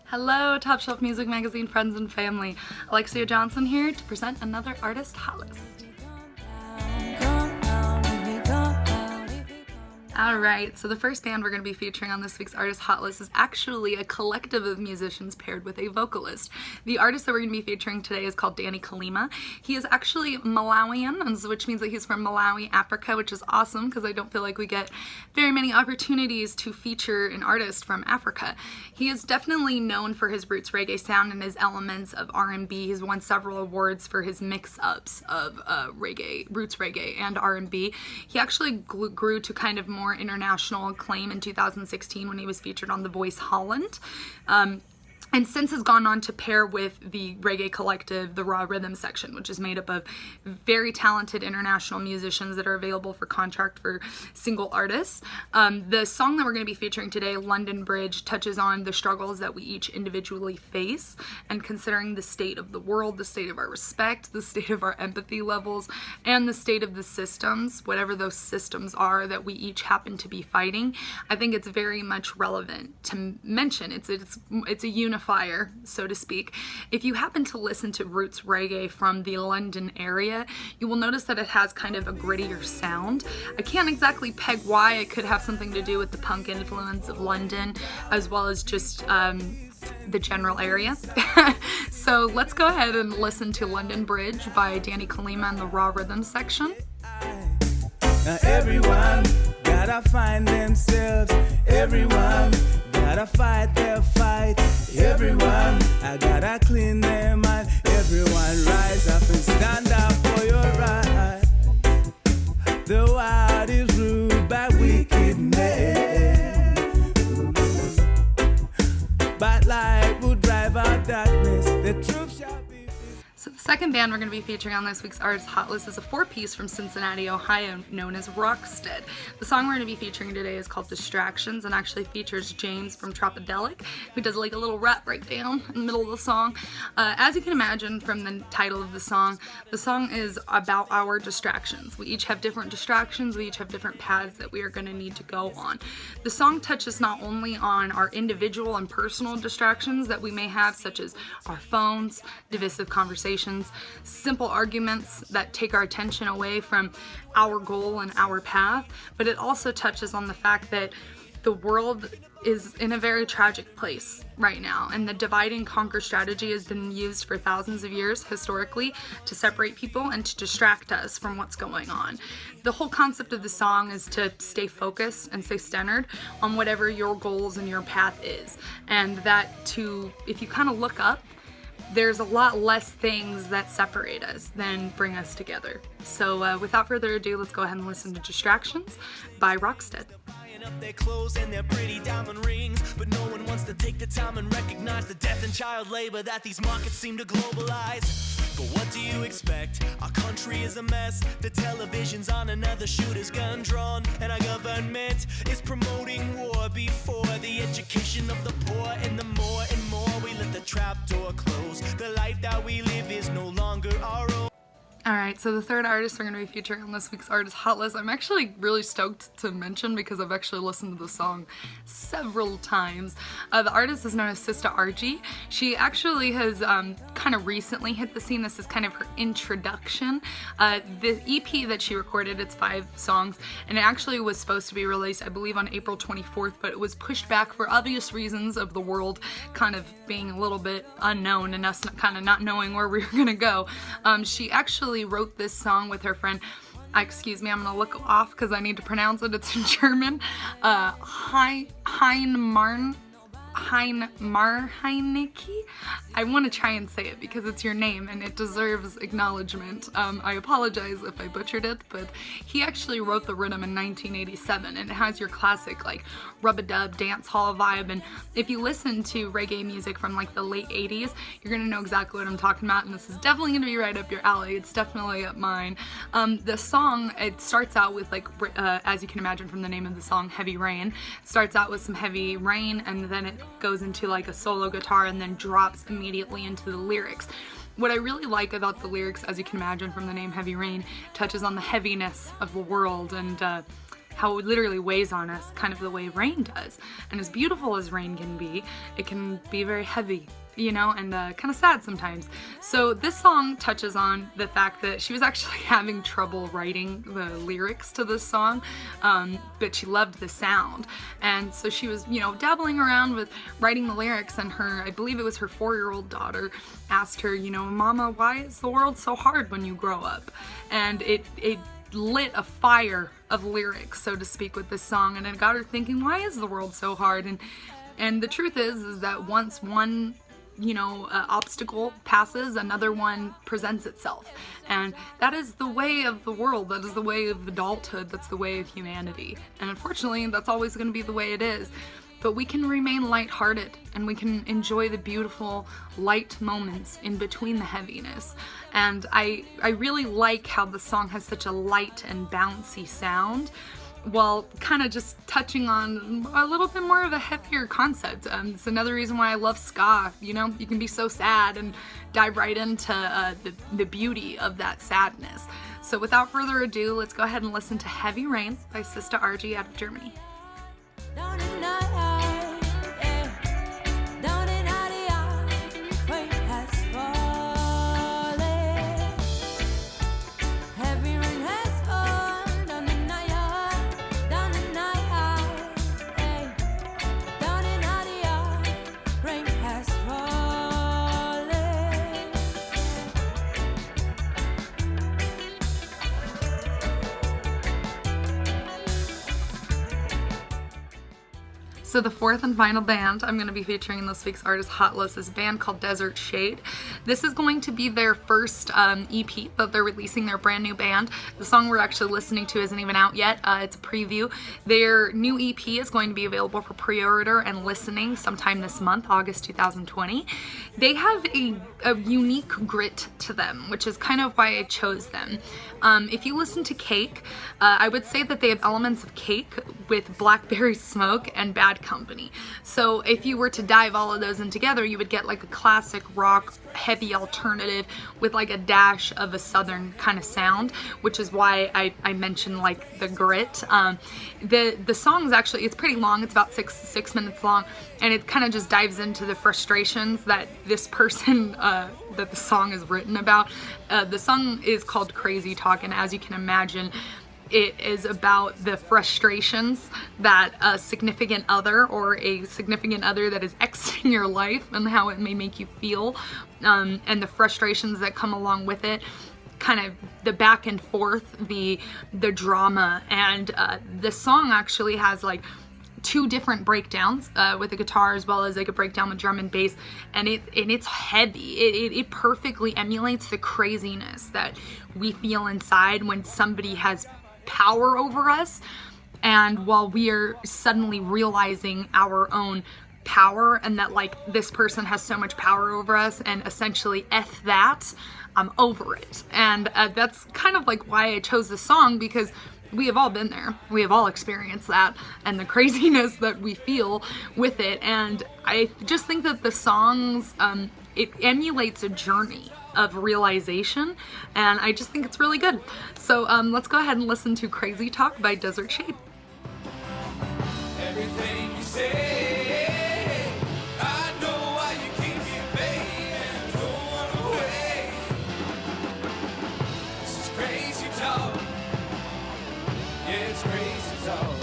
Hello, Top Shelf Music Magazine friends and family. Alexia Johnson here to present another Artist HotList. Alright, so the first band we're going to be featuring on this week's Artist HotList is actually a collective of musicians paired with a vocalist. The artist that we're going to be featuring today is called Kalima. He is actually Malawian, which means that he's from Malawi, Africa, which is awesome because I don't feel like we get very many opportunities to feature an artist from Africa. He is definitely known for his roots reggae sound and his elements of R&B. He's won several awards for his mix-ups of reggae, roots reggae and R&B. He actually grew to kind of more international acclaim in 2016 when he was featured on the Voice Holland. And since has gone on to pair with the reggae collective, the Raw Rhythm Section, which is made up of very talented international musicians that are available for contract for single artists. The song that we're going to be featuring today, London Bridge, touches on the struggles that we each individually face, and considering the state of the world, the state of our respect, the state of our empathy levels, and the state of the systems, whatever those systems are that we each happen to be fighting, I think it's very much relevant to mention. It's a unifier, so to speak. If you happen to listen to roots reggae from the London area, you will notice that it has kind of a grittier sound. I can't exactly peg why. It could have something to do with the punk influence of London, as well as just the general area. So let's go ahead and listen to London Bridge by Kalima and the Raw Rhythm Section. Now everyone gotta find themselves, everyone gotta fight their fight, everyone I gotta clean their mind, everyone rise up and stand up for your right. The world is ruled by wicked men, but light will drive out darkness, the truth shall be. So the second band we're going to be featuring on this week's Artist HotList is a four-piece from Cincinnati, Ohio, known as Rockstead. The song we're going to be featuring today is called Distractions and actually features James from Tropodelic, who does like a little rap breakdown in the middle of the song. As you can imagine from the title of the song is about our distractions. We each have different distractions, we each have different paths that we are going to need to go on. The song touches not only on our individual and personal distractions that we may have, such as our phones, divisive conversations, simple arguments that take our attention away from our goal and our path, but it also touches on the fact that the world is in a very tragic place right now, and the divide and conquer strategy has been used for thousands of years historically to separate people and to distract us from what's going on. The whole concept of the song is to stay focused and stay centered on whatever your goals and your path is, and that if you kind of look up, there's a lot less things that separate us than bring us together. So without further ado, let's go ahead and listen to Distractions by Rockstead. Up their clothes and their pretty diamond rings, but no one wants to take the time and recognize the death and child labor that these markets seem to globalize. But what do you expect? Our country is a mess. The television's on another shooter's gun drawn, and our government is promoting war before the education of the poor. And the more we let the trap door close, the life that we live is no longer our own. Alright, so the third artist we're going to be featuring on this week's Artist HotList, I'm actually really stoked to mention because I've actually listened to the song several times. The artist is known as Sista Argie. She actually has kind of recently hit the scene. This is kind of her introduction. The EP that she recorded, it's 5 songs, and it actually was supposed to be released, I believe, on April 24th, but it was pushed back for obvious reasons of the world kind of being a little bit unknown and us kind of not knowing where we were going to go. She actually wrote this song with her friend, excuse me, I'm gonna look off because I need to pronounce it, it's in German, Heinmarheinecke. I want to try and say it because it's your name and it deserves acknowledgement. I apologize if I butchered it, but he actually wrote the rhythm in 1987, and it has your classic like rub-a-dub dance hall vibe. And if you listen to reggae music from like the late 80s, you're gonna know exactly what I'm talking about, and this is definitely gonna be right up your alley. It's definitely up mine. The song, it starts out with like as you can imagine from the name of the song, Heavy Rain. It starts out with some heavy rain, and then it goes into like a solo guitar and then drops immediately into the lyrics. What I really like about the lyrics, as you can imagine from the name Heavy Rain, touches on the heaviness of the world and how it literally weighs on us, kind of the way rain does. And as beautiful as rain can be, it can be very heavy, you know, and kind of sad sometimes. So this song touches on the fact that she was actually having trouble writing the lyrics to this song, but she loved the sound. And so she was, you know, dabbling around with writing the lyrics, and I believe it was her 4-year-old daughter asked her, you know, Mama, why is the world so hard when you grow up? And it lit a fire of lyrics, so to speak, with this song, and it got her thinking, why is the world so hard? And the truth is that once one, you know, obstacle passes, another one presents itself. And that is the way of the world. That is the way of adulthood. That's the way of humanity. And unfortunately, that's always going to be the way it is. But we can remain lighthearted, and we can enjoy the beautiful light moments in between the heaviness. And I really like how the song has such a light and bouncy sound, while kind of just touching on a little bit more of a heavier concept. It's another reason why I love ska. You know, you can be so sad and dive right into the beauty of that sadness. So without further ado, let's go ahead and listen to Heavy Rain by Sista Argie out of Germany. So the fourth and final band I'm going to be featuring in this week's Artist HotList is a band called Desert Shade. This is going to be their first EP that they're releasing, their brand new band. The song we're actually listening to isn't even out yet. It's a preview. Their new EP is going to be available for pre-order and listening sometime this month, August 2020. They have a unique grit to them, which is kind of why I chose them. If you listen to Cake, I would say that they have elements of Cake with Blackberry Smoke and Bad Company. So if you were to dive all of those in together, you would get like a classic rock, heavy alternative with like a dash of a southern kind of sound, which is why I mentioned like the grit. The song is actually, it's pretty long. It's about six minutes long, and it kind of just dives into the frustrations that this person that the song is written about. The song is called Crazy Talk, and as you can imagine, it is about the frustrations that a significant other or a significant other that is exiting your life and how it may make you feel, and the frustrations that come along with it, kind of the back and forth, the drama. And the song actually has like 2 different breakdowns with the guitar, as well as like a breakdown with drum and bass, and it's heavy. It perfectly emulates the craziness that we feel inside when somebody has power over us, and while we are suddenly realizing our own power, and that like this person has so much power over us, and essentially F that, I'm over it. And that's kind of like why I chose this song, because we have all been there. We have all experienced that and the craziness that we feel with it. And I just think that the songs, it emulates a journey of realization, and I just think it's really good. So let's go ahead and listen to Crazy Talk by Desert Shade. Everything you say, I know why you keep me, baby, and don't run away. This is crazy talk. Yeah, it's crazy talk.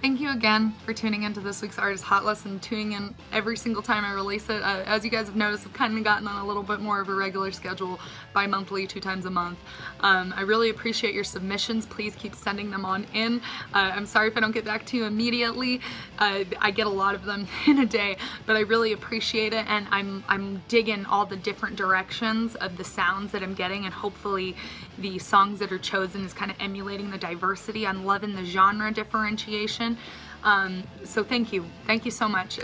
Thank you again for tuning into this week's Artist HotList and tuning in every single time I release it. As you guys have noticed, I've kind of gotten on a little bit more of a regular schedule, bi-monthly, 2 times a month. I really appreciate your submissions. Please keep sending them on in. I'm sorry if I don't get back to you immediately. I get a lot of them in a day, but I really appreciate it, and I'm digging all the different directions of the sounds that I'm getting, and hopefully the songs that are chosen is kind of emulating the diversity. I'm loving the genre differentiation. So thank you so much.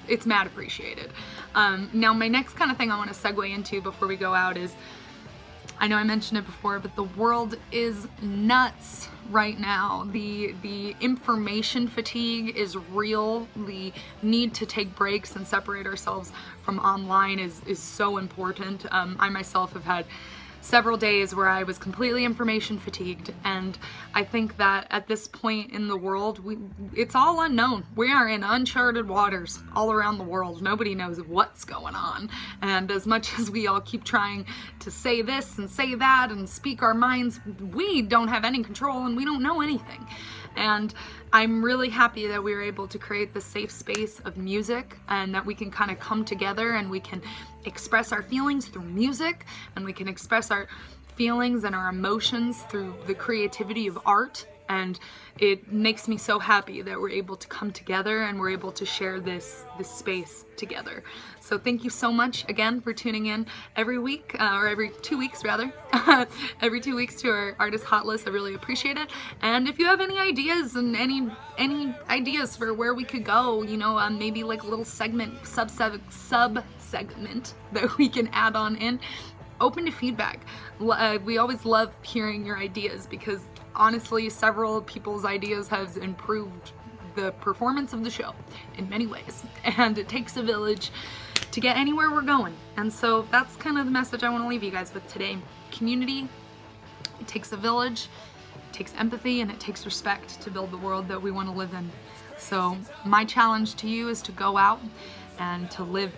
It's mad appreciated. Now my next kind of thing I want to segue into before we go out is, I know I mentioned it before, but the world is nuts right now. The information fatigue is real. The need to take breaks and separate ourselves from online is so important. I myself have had several days where I was completely information fatigued, and I think that at this point in the world, it's all unknown. We are in uncharted waters all around the world. Nobody knows what's going on, and as much as we all keep trying to say this and say that and speak our minds, we don't have any control and we don't know anything. And I'm really happy that we were able to create this safe space of music, and that we can kind of come together and we can express our feelings through music, and we can express our feelings and our emotions through the creativity of art. And it makes me so happy that we're able to come together and we're able to share this space together. So thank you so much again for tuning in every week, or every 2 weeks rather, every 2 weeks to our Artist Hot List. I really appreciate it. And if you have any ideas and any ideas for where we could go, you know, maybe like a little segment, sub segment that we can add on in, open to feedback. We always love hearing your ideas, because honestly, several people's ideas have improved the performance of the show in many ways, and it takes a village to get anywhere we're going. And so that's kind of the message I want to leave you guys with today. Community, it takes a village, it takes empathy, and it takes respect to build the world that we want to live in. So my challenge to you is to go out and to live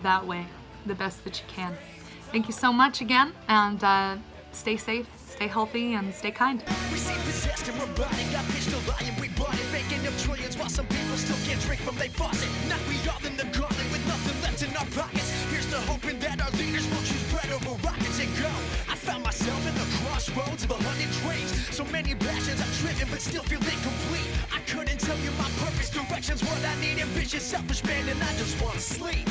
that way the best that you can. Thank you so much again, and stay safe, stay healthy, and stay kind. We seem possessed and we're rotting. Got pitched a lie and we bought it. Making up trillions while some people still can't drink from their faucet. Now we all in the gauntlet with nothing left in our pockets. Here's to hoping that our leaders will choose bread over rockets and go. I found myself in the crossroads of 100 dreams. So many passions I've driven but still feel incomplete. I couldn't tell you my purpose, directions, what I need. Ambitious, selfish man, and I just want to sleep.